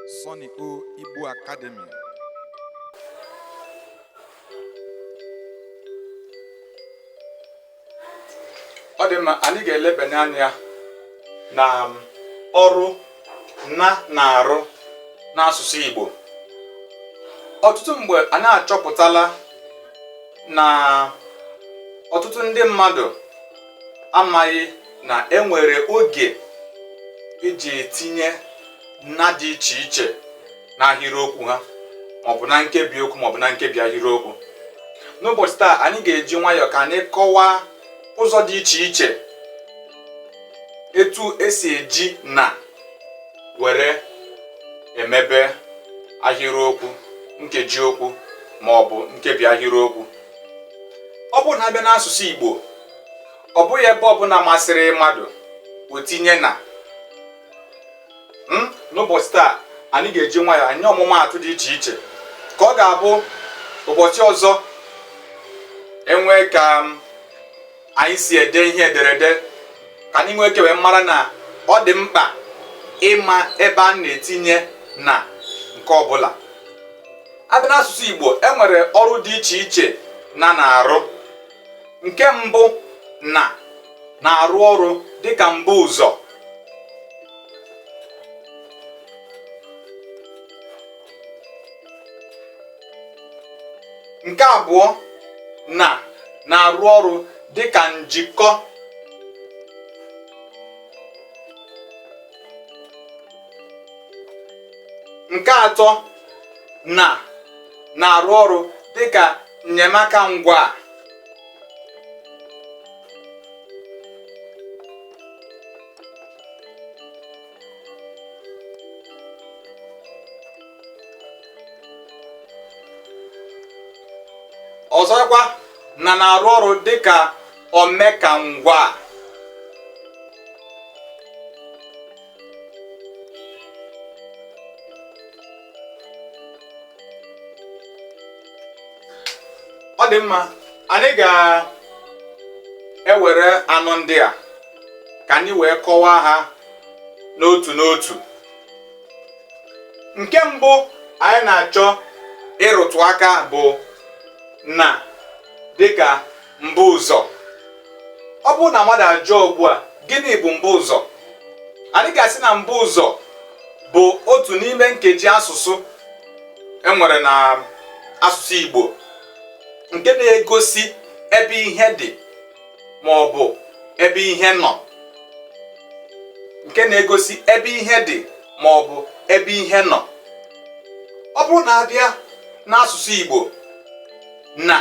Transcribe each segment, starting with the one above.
Sonny O Igbo Academy. Ọ dị mma, anyị ga-elebanye anya na ọrụ na-arụ n'asụsụ Igbo. Ọtụtụ mgbe anyị achọpụtala na ọtụtụ ndị mmadụ amaghị na enwere oge eji etinye na dị iche iche n'ahịrịokwu ha, maọbụ na nkebi okwu maọbụ na nkebi ahịrịokwu. N'ụbọchị taa, anyị ga-eji nwayọọ ka anyị kọwaa ụzọ dị iche iche etu esi eji na were emebe ahịrịokwu, nkeji okwu maọbụ nkebi ahịrịokwu. Ọ bụrụ na abịa n'asụsụ Igbo, ọ bụghị ebe ọbụla masịrị mmadụ otinye na. N'ụbọchị taa, anyị ga-eji nwayọọ anyị ọmụmaatụ dị iche iche ka ọ ga-abụ ụbọchị ọzọ enwee ka anyị si ede ihe ederede, ka anyị nwee ike wee mara na ọ dị mkpa ịma ebe a na-etinye na nke ọbụla. Abịa n'asụsụ Igbo, enwere ọrụ dị iche iche na-arụ. Nke mbụ, na-arụ ọrụ dịka mbụ ụzọ. Nke abụọ, na-arụ ọrụ dịka njikọ. Nke atọ, na-arụ ọrụ dịka enyemaka ngwa. Ọzọkwa, na-arụ ọrụ dịka omekangwa. Ọ dị mma, anyị ga-ewere anụ ndị a ka anyị wee kọwaa ha n'otu n'otu. Nke mbụ anyị na-achọ ịrụtụ aka bụ na dịka mbụ ụzọ. Ọ bụrụ na mmadụ ajụọ ugbu a, gịnị bụ mbụ ụzọ? Anyị ga-asị na mbụ ụzọ bụ otu n'ime nkeji asụsụ enwere na asụsụ Igbo, nke na-egosi ebe ihe dị ma ọ bụ ebe ihe nọ. Nke na-egosi ebe ihe dị ma ọ bụ ebe ihe nọ. Ọ bụrụ na abịa n'asụsụ Igbo, na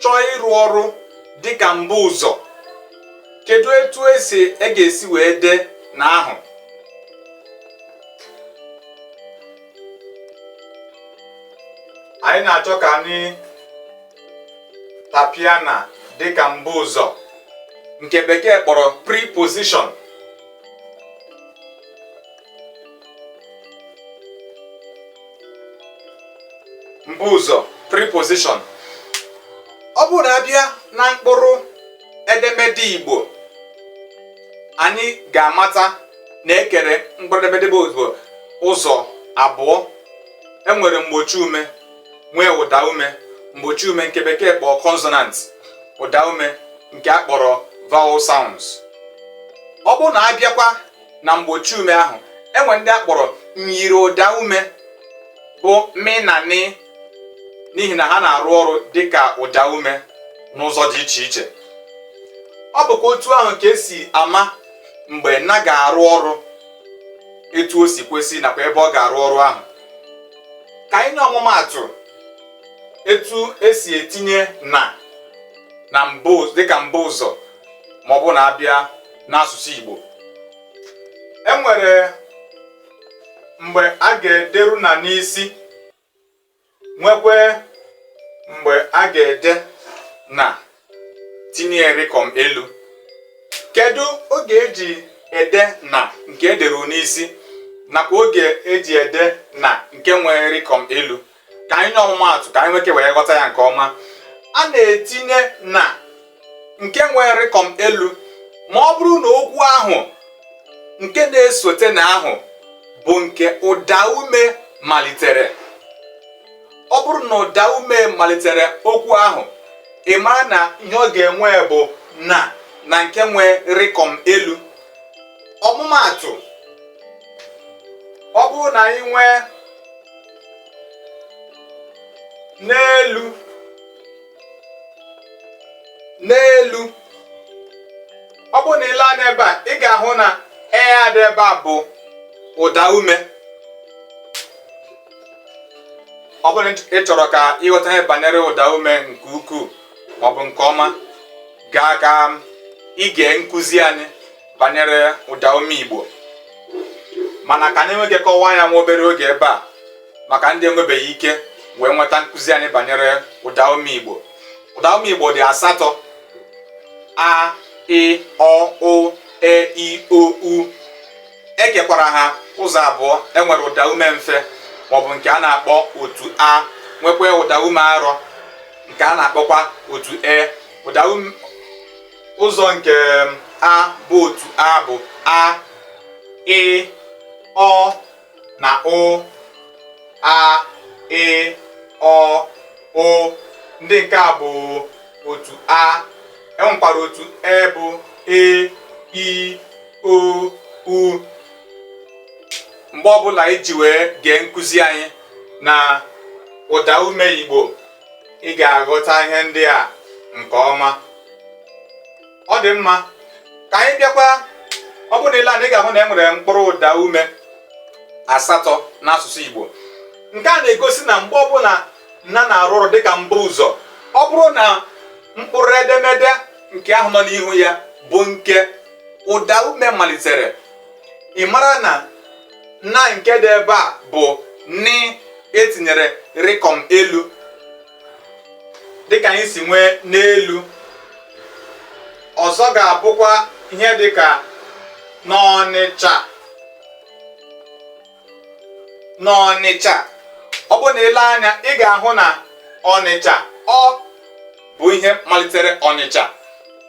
chọọ ịrụ ọrụ dịka mbụ ụzọ, kedu etu ga-esi wee dee na ahụ? Anyị na-achọ ka anyị tapịa na dịka mbụ ụzọ, nke bekee kpọrọ preposition. Mbụ ụzọ, preposition. Ọ bụrụ na abịa na mkpụrụ edemede Igbo, anyị ga-amata na ekere mkpụrụ edemede Igbo ụzọ abụọ. Enwere mgbochi ume, nwee ụda ume. Mgbochi ume nke bekee kpọrọ consonant, ụda ume nke a kpọrọ vowel sounds. Ọ bụrụ na abịakwa na mgbochi ume ahụ, enwere ndị a kpọrọ myiri ụda ume bụ mi na ni, n'ihi na ha na-arụ ọrụ dịka ụda ume n'ụzọ dị iche iche. Ọ bụkwa otu ahụ ka esi ama mgbe na ga-arụ ọrụ etu o si kwesị nakwa ebe ọ ga-arụ ọrụ ahụ. Ka anyị nye ọmụmaatụ etu esi etinye na mbụ dịka mbụ ụzọ ma ọ bụ na abịa n'asụsụ Igbo. Enwere mgbe a ga-ederu na n'isi, nwekwe mgbe a ga-ede na tinye rịkọm elu. Kedu oge eji ede na nke ederu n'isi nakwa oge eji ede na nke nwere rịkọm elu? Ka anyị nye ọmụmaatụ ka anyị nweke wee ghọta ya nke ọma. A na-etinye na nke nwere rịkọm elu ma ọ bụrụ na okwu ahụ nke na-esote na ahụ bụ nke ụda ume malitere. Ọ bụrụ na ụda ume malitere okwu ahụ, ị mara na ihe ọ ga-enwe bụ na nke nwe rịkọm elu. Ọmụmaatụ, ọ bụrụ na anyị nwee n'elu, ọ bụrụ na ile anya ebe a, ị ga-ahụ na ya dị ebe a bụ ụda ume. Ọ bụrụ na ị chọrọ ka ịghọta ihe banyere ụda ume nke ukwuu maọbụ nke ọma, gaa ka ige nkụzi anyị banyere ụda ume Igbo. Mana ka anyị nweghị kọwaa ya nwa obere oge ebe a maka ndị enwebeghị ike wee nweta nkụzi anyị banyere ụda ume Igbo. Ụda ume Igbo dị 8: a, ị, ọ, o, e, i, o, u. Ekekwara ha ụzọ abụọ. Enwere ụda ume mfe maọbụ nke a na-akpọ otu a, nwekwa ụda ume arọ nke a na-akpọkwa otu e. Ụzọ nke a bụ otu a bụ a, ị, ọ na o. A, ị, ọ, o. Ndị nke a bụ otu a. Enwekwara otu e bụ e, i, o, u. Mgbe ọbụla iji wee gee nkụzi anyị na ụda ume Igbo, ị ga-aghọta ihe ndị a nke ọma. Ọ dị mma ka anyị bịakwa. Ọ bụrụ na ile anyị ga-ahụ na enwere mkpụrụ ụda ume 8 n'asụsụ Igbo. Nke a na-egosi na mgbe ọbụla na-arụ ọrụ dịka mbụ ụzọ, ọ bụrụ na mkpụrụ edemede nke ahụ nọ n'ihu ya bụ nke ụda ume malitere, ị mara na nke dị ebe a bụ ni etinyere rịkọm elu, dịka anyị si nwee n'elu. Ọzọ ga-abụkwa ihe dịka n'Ọnịcha. Ọ bụrụ na ile anya, ị ga-ahụ na Ọnịcha, ọ bụ ihe malitere Ọnịcha.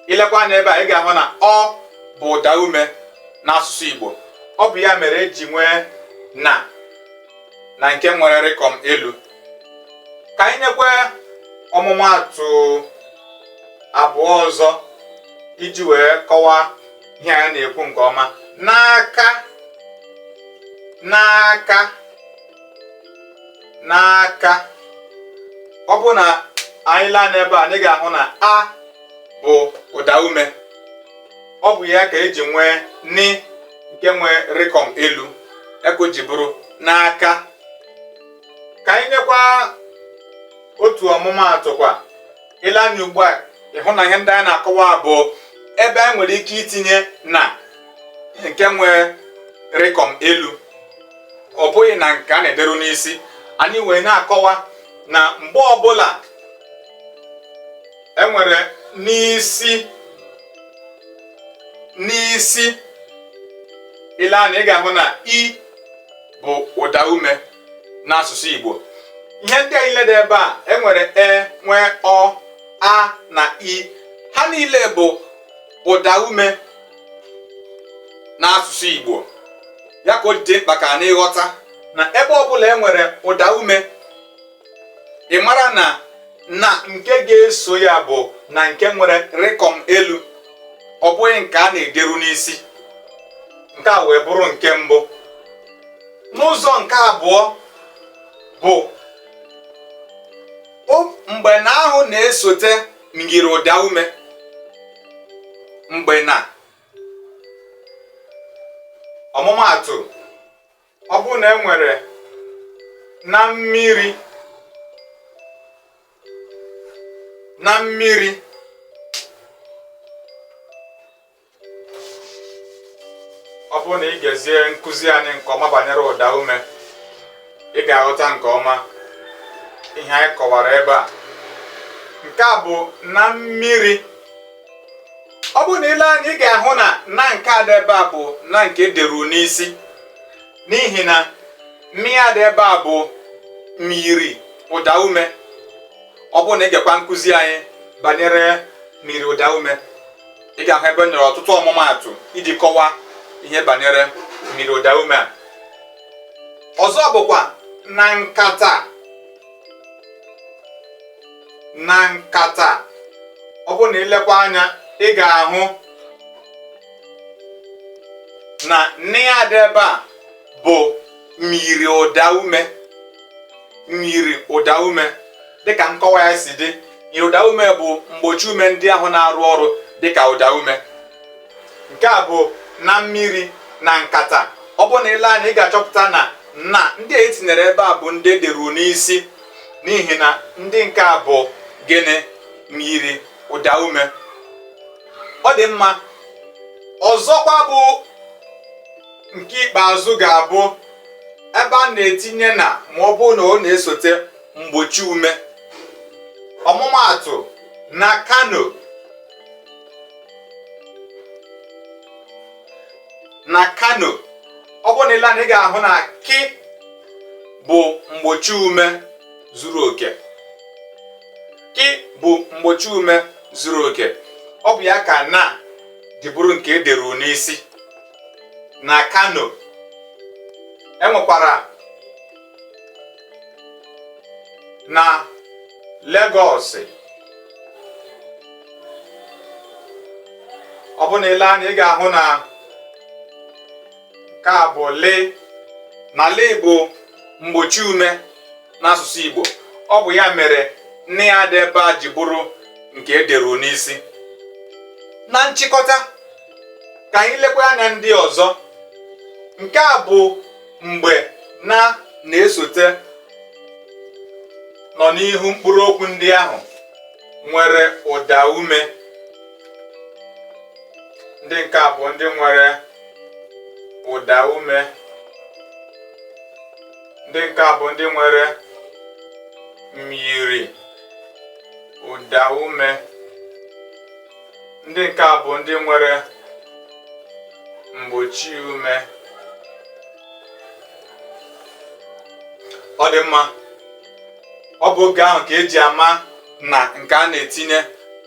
Ilekwa anya ebe a, ị ga-ahụ na ọ bụ ụda ume n'asụsụ Igbo. Ọ bụ ya mere eji nwee na nke nwere rịkọm elu. Ka anyị nyekwe ọmụmaatụ abụọ ọzọ iji wee kọwaa ihe anyị na-ekwu nke ọma. N'aka. Ọ bụ na anyị laa n'ebe a, anyị ga-ahụ na a bụ ụda ume. Ọ bụ ya ka eji nwee ni nke nwee rịkọm elu, eko ji bụrụ n'aka. Ka anyị nyekwa otu ọmụmaatụ kwa. Ile anya ugbu a, ịhụ na ihe ndị anyị na-akọwa bụ ebe anyị nwere ike itinye na nke nwee rịkọm elu, ọ bụghị na nke a na-ederu n'isi. Anyị wee na-akọwa na mgbe ọbụla enwere n'isi, ile anya ị ga-ahụ na i bụ ụda ume n'asụsụ Igbo. Ihe ndị a niile dị ebe a, enwere e, nwee ọ, a na i. Ha niile bụ ụda ume n'asụsụ Igbo. Ya ka o dị mkpa ka anyị ghọta na ebe ọbụla enwere ụda ume, ị mara na nke ga-eso ya bụ na nke nwere rịkọm elu, ọ bụghị nke a na-ederu n'isi. Nke a wee bụrụ nke mbụ. N'ụzọ nke abụọ bụ mgbe na ahụ na-esote ngiri ụda ume. Mgbe na. Ọmụmaatụ, ọ bụrụ na enwere na mmiri, ọ bụrụ na ị gezie nkụzi anyị nke ọma banyere ụda ume, ị ga-aghọta nke ọma ihe anyị kọwara ebe a. Nke a bụ na mmiri. Ọ bụrụ na ile anya, ị ga-ahụ na nke a dị ebe a bụ na nke deru n'isi, n'ihi na mmiri dị ebe a bụ mmiri ụda ume. Ọ bụrụ na ị gekwa nkụzi anyị banyere mmiri ụda ume, ị ga-ahụ ebe nyere ọtụtụ ọmụmaatụ iji kọwaa ihe banyere mmiri ụda ume a. Ọzọ bụkwa na nkata. Na nkata, ọ bụ na ilekwa anya ị ga-ahụ na nne ya dị ebe a bụ mmiri ụda ume. Mmiri ụda ume dịka nkọwa ya si dị. Mmiri ụda ume bụ mgbochi ume ndị ahụ na-arụ ọrụ dịka ụda ume. Nke a bụ na mmiri na nkata. Ọ bụ na ile anya ị ga-achọpụta na ndị a etinyere ebe a bụ ndị ederu n'isi, n'ihi na ndị nke a bụ gịnị? Mmiri ụda ume. Ọ dị mma. Ọzọkwa bụ nke ikpeazụ ga-abụ ebe a na-etinye na ma ọ bụrụ na ọ na-esote mgbochi ume. Ọmụmaatụ na Kano. Na Kano, ọ bụ na ile anya ị ga-ahụ na ki bụ mgbochi ume zuru oke. Ki bụ mgbochi ume zuru oke. Ọ bụ ya ka na dịbụrụ nke ederu n'isi. Na Kano enwekwara na Lagos. Ọ bụ na ile anya ị ga-ahụ na ka bụ le. Na le bụ mgbochi ume n'asụsụ Igbo. Ọ bụ ya mere nne ya dị ebe a ji bụrụ nke ederu n'isi. Na nchịkọta, ka anyị lekwa anya ndị ọzọ. Nke a bụ mgbe na-esote nọ n'ihu mkpụrụ okwu ndị ahụ nwere ụda ume. Ndị nke a bụ ndị nwere ụda ume. Ndị nke a bụ ndị nwere mmiri ụda ume. Ndị nke a bụ ndị nwere mgbochi ume. Ọ dị mma. Ọ bụ oge ahụ ka eji ama na nke a na-etinye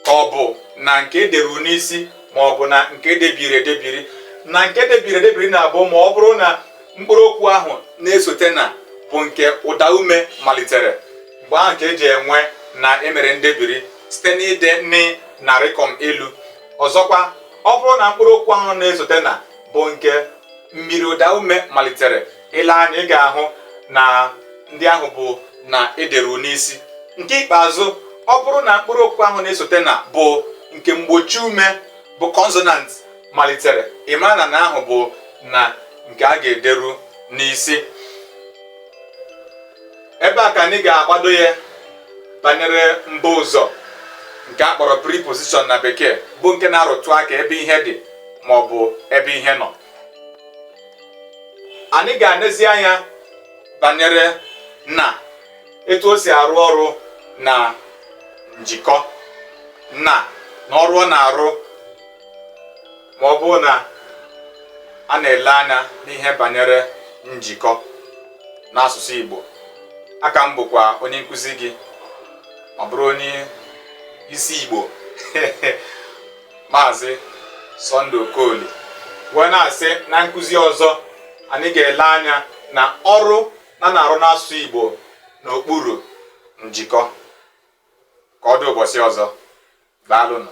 ka ọ bụ na nke ederu n'isi ma ọ bụ na nke edebiri edebiri. Na nke edebiri edebiri na-abụ ma ọ bụrụ na mkpụrụ okwu ahụ na-esote na bụ nke ụda ume malitere. Mgbe ahụ ka eji enwe na emere ndebiri site n'ide ni na rịkọm elu. Ọzọkwa, ọ bụrụ na mkpụrụ okwu ahụ na-esote na bụ nke mmiri ụda ume malitere, ile anya ị ga-ahụ na ndị ahụ bụ na ederu n'isi. Nke ikpeazụ, ọ bụrụ na mkpụrụ okwu ahụ na-esote na bụ nke mgbochi ume bụ consonant malitere, ị mara na ahụ bụ na nke a ga-ederu n'isi. Ebe a ka anyị ga-agbado ya banyere mbụ ụzọ nke a kpọrọ preposition na bekee, bụ nke na-arụtụ aka ebe ihe dị ma ọ bụ ebe ihe nọ. Anyị ga-anezi anya banyere na etu o si arụ ọrụ na njikọ, na ọrụ ọ na-arụ ma ọ bụ na a na-ele anya n'ihe banyere njikọ n'asụsụ Igbo. Aka m bụkwa onye nkụzi gị, ma bụrụ onye isi Igbo Maazị Sunday Okoli, wee na-asị na nkụzi ọzọ anyị ga-ele anya na ọrụ na-arụ n'asụsụ Igbo n'okpuru njikọ. Ka ọ dị ụbọchị ọzọ. Daalụnụ.